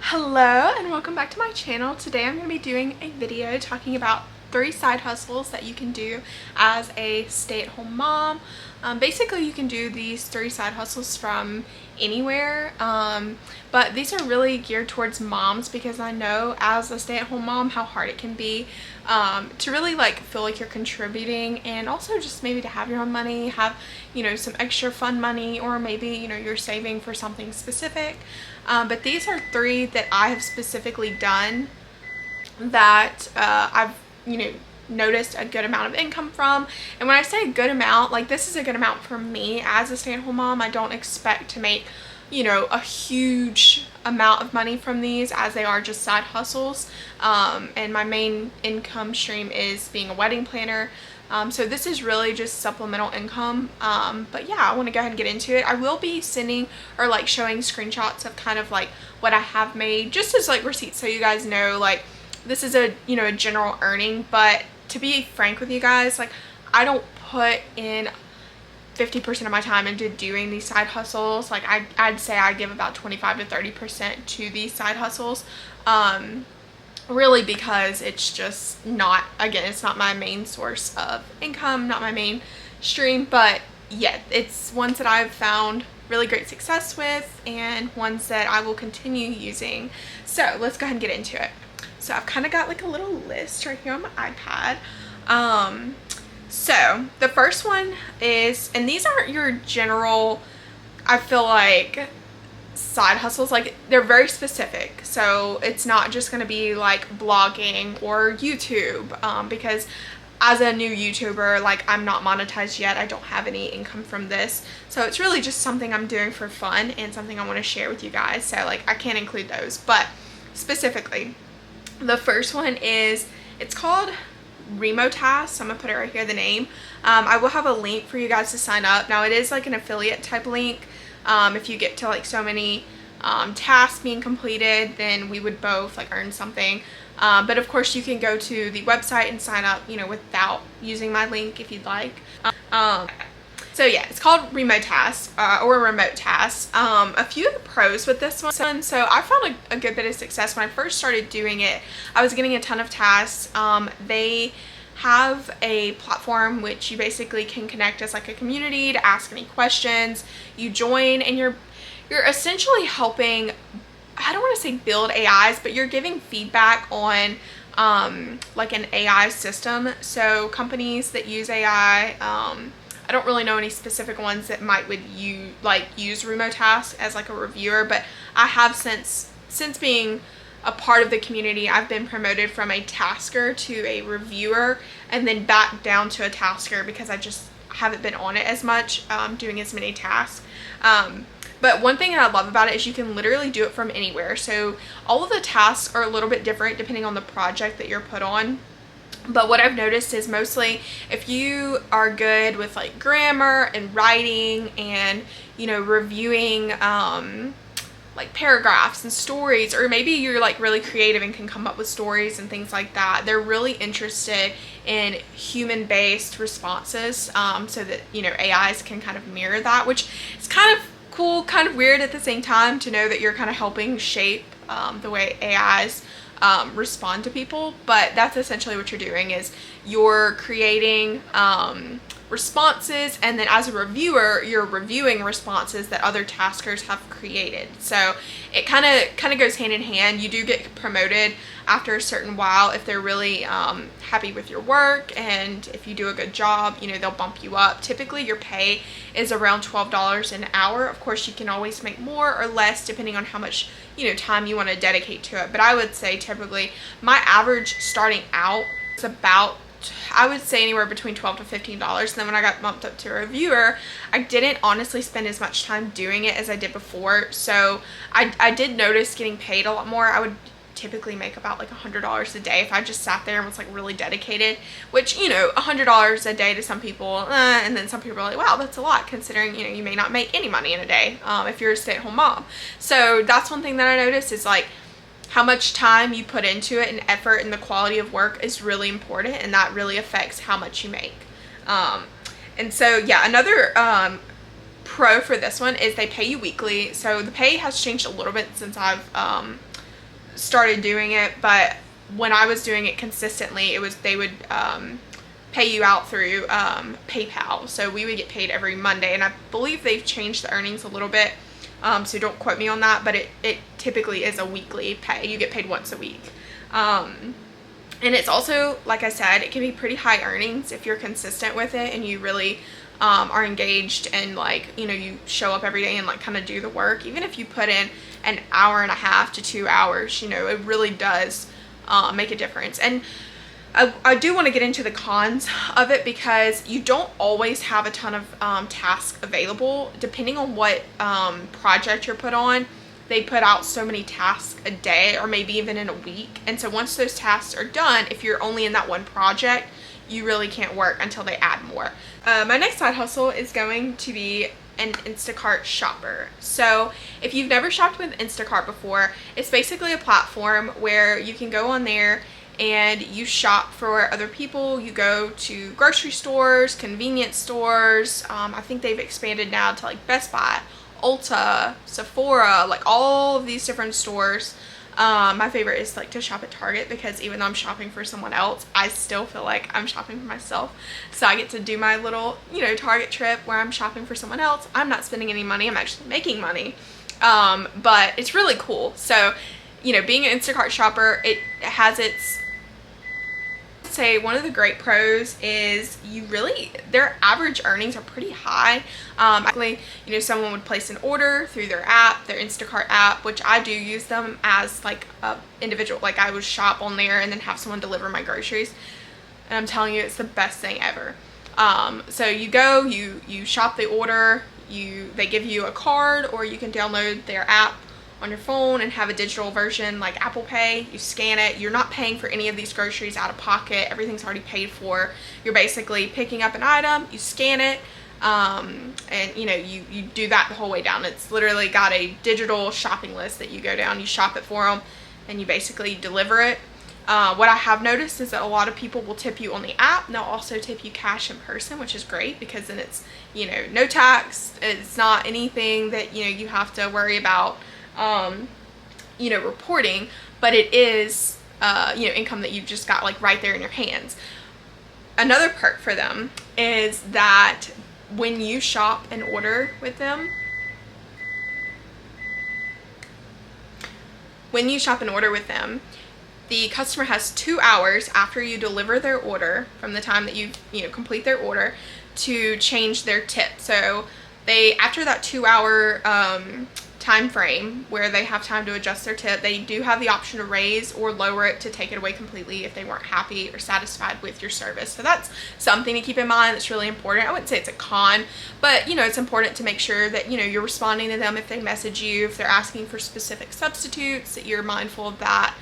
Hello and welcome back to my channel. Today I'm going to be doing a video talking about 3 side hustles that you can do as a stay-at-home mom. Basically you can do these 3 side hustles from anywhere, but these are really geared towards moms because I know as a stay-at-home mom how hard it can be to really feel like you're contributing, and also just maybe to have your own money, have some extra fun money, or maybe you're saving for something specific. But these are 3 that I have specifically done that I've noticed a good amount of income from. And when I say a good amount, this is a good amount for me as a stay-at-home mom. I don't expect to make a huge amount of money from these, as they are just side hustles, and my main income stream is being a wedding planner. So this is really just supplemental income, but yeah, I want to go ahead and get into it. I will be sending or showing screenshots of kind of what I have made, just as receipts, so you guys know this is a a general earning. But to be frank with you guys, I don't put in 50% of my time into doing these side hustles. I'd say I give about 25 to 30% to these side hustles, really, because it's just not, again, it's not my main source of income, not my main stream. But yeah, it's ones that I've found really great success with and ones that I will continue using. So let's go ahead and get into it. So I've kind of got a little list right here on my iPad. So the first one is, and these aren't your general, I feel like, side hustles. They're very specific, so it's not just going to be blogging or YouTube, because as a new YouTuber, I'm not monetized yet. I don't have any income from this, so it's really just something I'm doing for fun and something I want to share with you guys. So I can't include those. But specifically, the first one is, it's called remote tasks. I'm gonna put it right here, the name. I will have a link for you guys to sign up. Now it is an affiliate type link. If you get to so many tasks being completed, then we would both earn something. But of course you can go to the website and sign up without using my link if you'd like. So yeah, it's called remote tasks, or remote tasks. A few of the pros with this one, so I found a good bit of success when I first started doing it. I was getting a ton of tasks. They have a platform which you basically can connect as a community to ask any questions. You join and you're essentially helping, I don't want to say build AIs, but you're giving feedback on an AI system. So companies that use AI, I don't really know any specific ones that would use remote tasks as a reviewer, but I have since being a part of the community, I've been promoted from a tasker to a reviewer, and then back down to a tasker because I just haven't been on it as much, doing as many tasks. But one thing that I love about it is you can literally do it from anywhere. So all of the tasks are a little bit different depending on the project that you're put on. But what I've noticed is, mostly if you are good with grammar and writing and reviewing paragraphs and stories, or maybe you're really creative and can come up with stories and things like that, they're really interested in human-based responses, so that AIs can kind of mirror that, which is kind of cool, kind of weird at the same time, to know that you're kind of helping shape the way AIs respond to people. But that's essentially what you're doing, is you're creating responses, and then as a reviewer you're reviewing responses that other taskers have created. So it kind of goes hand in hand. You do get promoted after a certain while if they're really happy with your work, and if you do a good job, they'll bump you up. Typically your pay is around $12 an hour. Of course you can always make more or less depending on how much time you want to dedicate to it, but I would say typically my average starting out is about, I would say, anywhere between $12 to $15. And then when I got bumped up to a reviewer, I didn't honestly spend as much time doing it as I did before. So I did notice getting paid a lot more. I would typically make about $100 a day if I just sat there and was really dedicated, which $100 a day to some people, and then some people are wow, that's a lot, considering you may not make any money in a day if you're a stay-at-home mom. So that's one thing that I noticed, is how much time you put into it and effort, and the quality of work is really important, and that really affects how much you make. And so yeah, another pro for this one is they pay you weekly. So the pay has changed a little bit since I've started doing it, but when I was doing it consistently, they would pay you out through PayPal. So we would get paid every Monday, and I believe they've changed the earnings a little bit. So don't quote me on that, but it typically is a weekly pay. You get paid once a week. And it's also, like I said, it can be pretty high earnings if you're consistent with it and you really are engaged and, like, you know, you show up every day and like kind of do the work. Even if you put in an hour and a half to 2 hours, you know, it really does make a difference. And I do want to get into the cons of it, because you don't always have a ton of tasks available. Depending on what project you're put on, they put out so many tasks a day or maybe even in a week. And so once those tasks are done, if you're only in that one project, you really can't work until they add more. My next side hustle is going to be an Instacart shopper. So if you've never shopped with Instacart before, it's basically a platform where you can go on there and you shop for other people. You go to grocery stores, convenience stores. I think they've expanded now to like Best Buy, Ulta, Sephora, like all of these different stores. My favorite is like to shop at Target, because even though I'm shopping for someone else, I still feel like I'm shopping for myself. So I get to do my little, you know, Target trip where I'm shopping for someone else. I'm not spending any money, I'm actually making money. But it's really cool. So, you know, being an Instacart shopper, it has its, say one of the great pros is their average earnings are pretty high. Actually, you know, someone would place an order through their app, their Instacart app, which I do use them as like a individual. Like I would shop on there and then have someone deliver my groceries, and I'm telling you, it's the best thing ever. So you go, you shop the order, they give you a card, or you can download their app on your phone and have a digital version like Apple Pay. You scan it. You're not paying for any of these groceries out of pocket. Everything's already paid for. You're basically picking up an item, you scan it, and you know, you do that the whole way down. It's literally got a digital shopping list that you go down, you shop it for them, and you basically deliver it. What I have noticed is that a lot of people will tip you on the app, and they'll also tip you cash in person, which is great, because then it's, you know, no tax. It's not anything that, you know, you have to worry about you know, reporting, but it is you know, income that you've just got like right there in your hands. Another perk for them is that when you shop and order with them, the customer has 2 hours after you deliver their order, from the time that you know, complete their order, to change their tip. So after that 2 hour time frame where they have time to adjust their tip, they do have the option to raise or lower it, to take it away completely if they weren't happy or satisfied with your service. So that's something to keep in mind. That's really important. I wouldn't say it's a con, but you know, it's important to make sure that, you know, you're responding to them if they message you, if they're asking for specific substitutes, that you're mindful of that.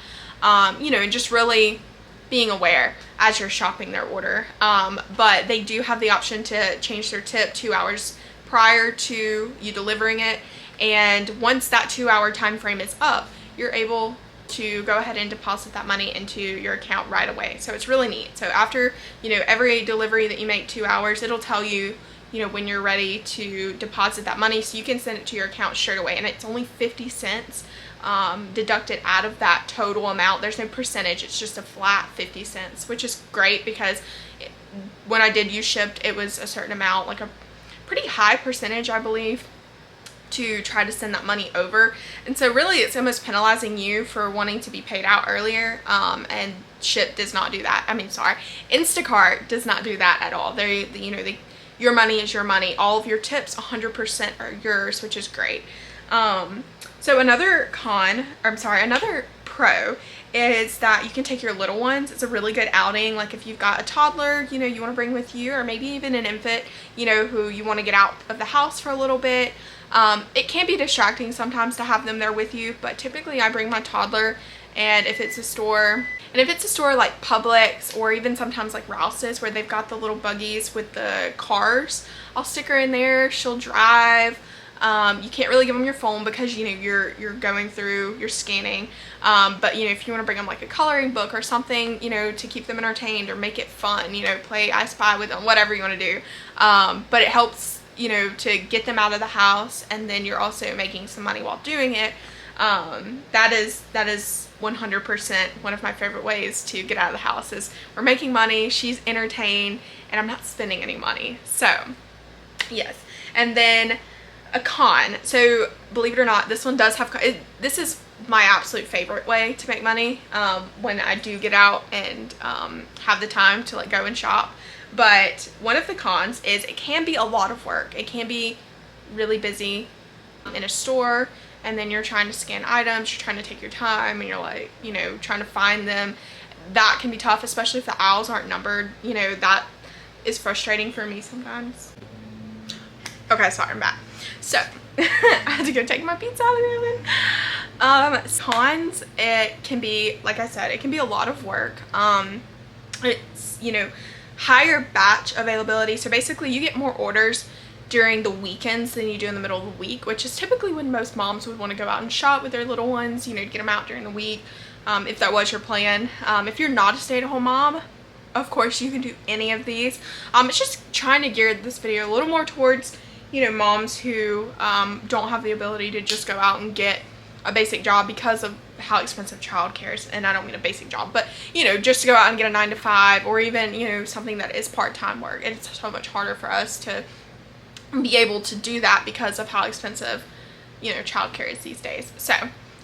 You know, and just really being aware as you're shopping their order. But they do have the option to change their tip 2 hours prior to you delivering it. And once that 2 hour time frame is up, you're able to go ahead and deposit that money into your account right away. So it's really neat. So after, you know, every delivery that you make 2 hours, it'll tell you, you know, when you're ready to deposit that money, so you can send it to your account straight away. And it's only 50 cents deducted out of that total amount. There's no percentage. It's just a flat 50 cents, which is great, because when I did use Shipped, it was a certain amount, like a pretty high percentage, I believe, to try to send that money over. And so really it's almost penalizing you for wanting to be paid out earlier, and Shipt does not do that. I mean, sorry, Instacart does not do that at all. You know, your money is your money. All of your tips 100% are yours, which is great. So another pro is that you can take your little ones. It's a really good outing. Like if you've got a toddler, you know, you want to bring with you, or maybe even an infant, you know, who you want to get out of the house for a little bit. It can be distracting sometimes to have them there with you, but typically I bring my toddler, and if it's a store like Publix, or even sometimes like Rouse's, where they've got the little buggies with the cars, I'll stick her in there. She'll drive. You can't really give them your phone, because you know, you're going through, you're scanning, but you know, if you want to bring them like a coloring book or something, you know, to keep them entertained or make it fun, you know, play I Spy with them, whatever you want to do. But it helps, you know, to get them out of the house, and then you're also making some money while doing it. That is 100% one of my favorite ways to get out of the house is we're making money, she's entertained, and I'm not spending any money. So yes. And then a con. So believe it or not, this one does have, this is my absolute favorite way to make money when I do get out and have the time to like go and shop. But one of the cons is it can be a lot of work. It can be really busy in a store, and then you're trying to scan items, you're trying to take your time, and you're like, you know, trying to find them. That can be tough, especially if the aisles aren't numbered. You know, that is frustrating for me sometimes. Okay, sorry, I'm back. So I had to go take my pizza out of the oven. Cons, it can be, like I said, it can be a lot of work. It's, you know, higher batch availability. So basically you get more orders during the weekends than you do in the middle of the week, which is typically when most moms would want to go out and shop with their little ones, you know, to get them out during the week, if that was your plan. If you're not a stay-at-home mom, of course you can do any of these. It's just trying to gear this video a little more towards, you know, moms who don't have the ability to just go out and get a basic job because of how expensive childcare is. And I don't mean a basic job, but, you know, just to go out and get a 9-to-5, or even, you know, something that is part-time work. It's so much harder for us to be able to do that because of how expensive, you know, childcare is these days. So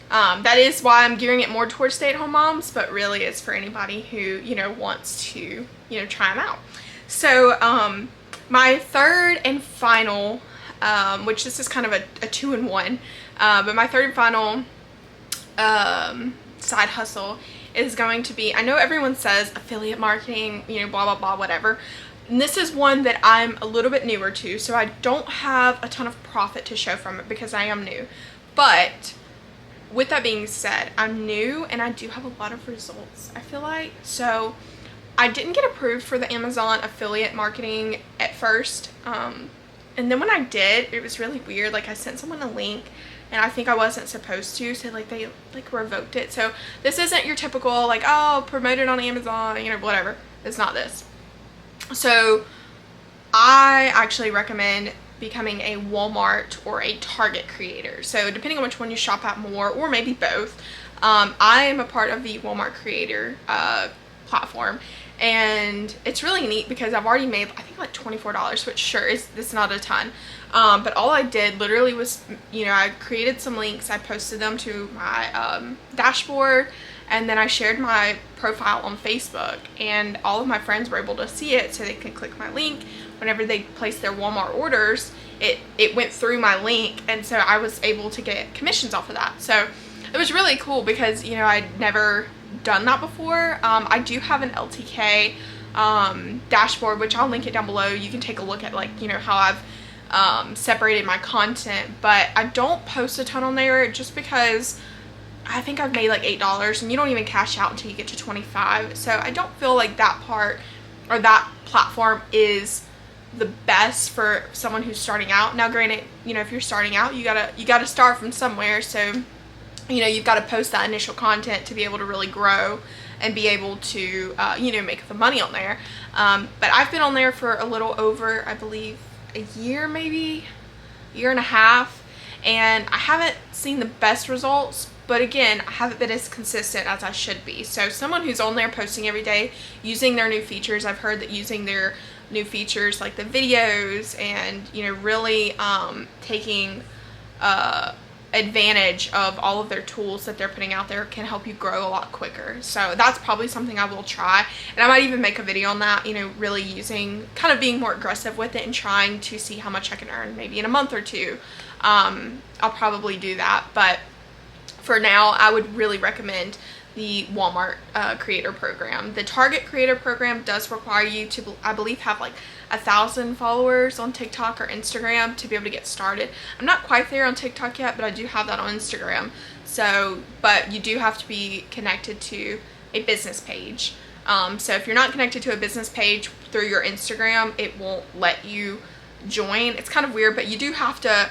that is why I'm gearing it more towards stay-at-home moms, but really it's for anybody who, you know, wants to, you know, try them out. So my third and final, which this is kind of a 2-in-1, but my third and final side hustle is going to be, I know everyone says affiliate marketing, you know, blah, blah, blah, whatever. And this is one that I'm a little bit newer to, so I don't have a ton of profit to show from it because I am new. But with that being said, I'm new and I do have a lot of results, I feel like. So I didn't get approved for the Amazon affiliate marketing at first. And then when I did, it was really weird. Like, I sent someone a link and I think I wasn't supposed to, so like they like revoked it. So this isn't your typical like, oh, promote it on Amazon, you know, whatever. It's not this. So I actually recommend becoming a Walmart or a Target creator. So depending on which one you shop at more, or maybe both. I am a part of the Walmart creator platform, and it's really neat because I've already made, I think, like $24, which sure is, it's not a ton. But all I did literally was, you know, I created some links, I posted them to my dashboard, and then I shared my profile on Facebook, and all of my friends were able to see it, so they could click my link. Whenever they placed their Walmart orders, it went through my link, and so I was able to get commissions off of that. So it was really cool because, you know, I'd never done that before. I do have an LTK dashboard, which I'll link it down below. You can take a look at, like, you know, how I've separated my content, but I don't post a ton on there just because I think I've made like $8, and you don't even cash out until you get to 25. So I don't feel like that part or that platform is the best for someone who's starting out. Now granted, you know, if you're starting out, you gotta start from somewhere. So, you know, you've got to post that initial content to be able to really grow and be able to, you know, make the money on there. But I've been on there for a little over, I believe, a year, maybe year and a half, and I haven't seen the best results. But again, I haven't been as consistent as I should be. So someone who's on there posting every day, using their new features, I've heard that using their new features like the videos and, you know, really taking advantage of all of their tools that they're putting out there can help you grow a lot quicker. So that's probably something I will try, and I might even make a video on that, you know, really using, kind of being more aggressive with it and trying to see how much I can earn maybe in a month or two. I'll probably do that, but for now I would really recommend the Walmart creator program. The Target creator program does require you to, I believe, have like 1,000 followers on TikTok or Instagram to be able to get started. I'm not quite there on TikTok yet, but I do have that on Instagram. So, but you do have to be connected to a business page. So if you're not connected to a business page through your Instagram, it won't let you join. It's kind of weird, but you do have to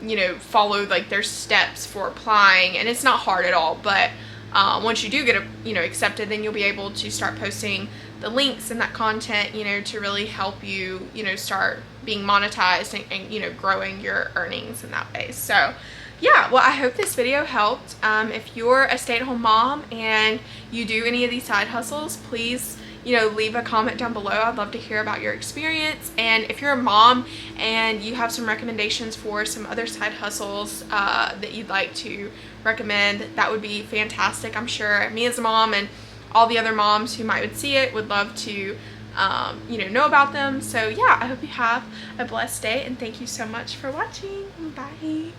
you know, follow like their steps for applying, and it's not hard at all. But once you do get accepted, then you'll be able to start posting the links and that content, you know, to really help you, you know, start being monetized and you know, growing your earnings in that way. So yeah, well, I hope this video helped. If you're a stay-at-home mom and you do any of these side hustles, please, leave a comment down below. I'd love to hear about your experience. And if you're a mom and you have some recommendations for some other side hustles that you'd like to recommend, that would be fantastic. I'm sure me as a mom and all the other moms who might would see it would love to know about them. So yeah, I hope you have a blessed day, and thank you so much for watching. Bye.